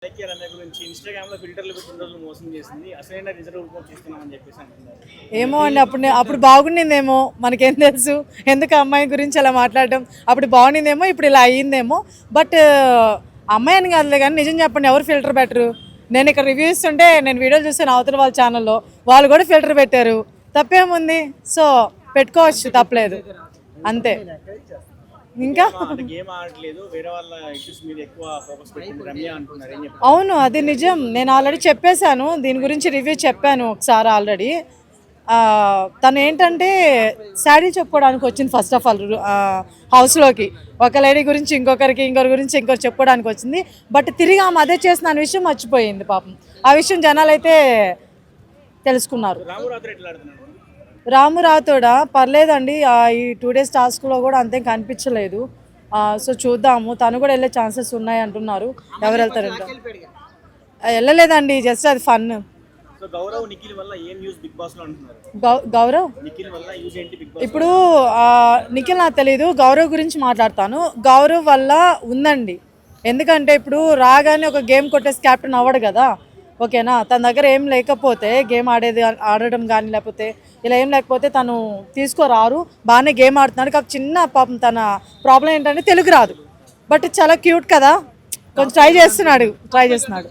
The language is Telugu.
లైక్ రమ్య గురించి ఇన్‌స్టాగ్రామ్‌లో ఫిల్టర్లు పెట్టి రోజులు మోసం చేసింది. అసలైన రిజర్వ్ రిపోర్ట్ చేస్తున్నామని చెప్పేసి అంటున్నారు. ఏమో అండి అప్పుడు బాగుండిందేమో మనకేం తెలుసు ఎందుకు ఆ అమ్మాయి గురించి అలా మాట్లాడడం అప్పుడు బాగుండిందేమో ఇప్పుడు ఇలా అయ్యిందేమో బట్ అమ్మాయి అని కాదులే కానీ నిజం చెప్పండి ఎవరు ఫిల్టర్ పెట్టరు నేను ఇక్కడ రివ్యూ ఇస్తుంటే నేను వీడియోలు చూసాను అవతల వాళ్ళ ఛానల్లో వాళ్ళు కూడా ఫిల్టర్ పెట్టారు తప్పేముంది సో పెట్టుకోవచ్చు తప్పలేదు అంతే ఇంకా అంటే గేమ్ ఆడట్లేదు. వేరే వాళ్ళ ఇష్యూస్ మీద ఎక్కువ ఫోకస్ పెట్టింది రమ్య అంటున్నారు. ఏం చెప్తారు? అవును అది నిజం నేను ఆల్రెడీ చెప్పేశాను దీని గురించి రివ్యూ చెప్పాను ఒకసారి ఆల్రెడీ తను ఏంటంటే శాడీ చెప్పుకోవడానికి వచ్చింది ఫస్ట్ ఆఫ్ ఆల్ హౌస్లోకి ఒక లేడీ గురించి ఇంకొకరి గురించి ఇంకొకరు చెప్పుకోవడానికి వచ్చింది బట్ తిరిగి ఆమె అదే చేసిన అనే విషయం మర్చిపోయింది పాపం ఆ విషయం జనాలు అయితే తెలుసుకున్నారు. రాము రాత్రి ఎట్లా ఆడుతున్నాడు? రాము రాతోడా పర్లేదండి ఈ 2 days టాస్క్లో కూడా అంతేం కనిపించలేదు సో చూద్దాము తను కూడా వెళ్ళే ఛాన్సెస్ ఉన్నాయి అంటున్నారు ఎవరు వెళ్తారంట వెళ్ళలేదండి జస్ట్ అది ఫన్. సో గౌరవ్ నిఖిల్ వల్ల ఏం యూస్ బిగ్ బాస్ లో అంటున్నారు. గౌరవ్ నిఖిల్ వల్ల యూజ్ ఏంటి బిగ్ బాస్? ఇప్పుడు నిఖిల్ నాకు తెలీదు గౌరవ్ గురించి మాట్లాడతాను. గౌరవ్ వల్ల ఉందండి ఎందుకంటే ఇప్పుడు రాగానే ఒక గేమ్ కొట్టేసి క్యాప్టెన్ అవ్వడు కదా ఓకేనా తన దగ్గర ఏం లేకపోతే గేమ్ ఆడడం కానీ లేకపోతే ఇలా ఏం లేకపోతే తను తీసుకోరారు బాగానే గేమ్ ఆడుతున్నాడు కాక చిన్న పాపం తన ప్రాబ్లం ఏంటంటే తెలుగు రాదు బట్ చాలా క్యూట్ కదా కొంచెం ట్రై చేస్తున్నాడు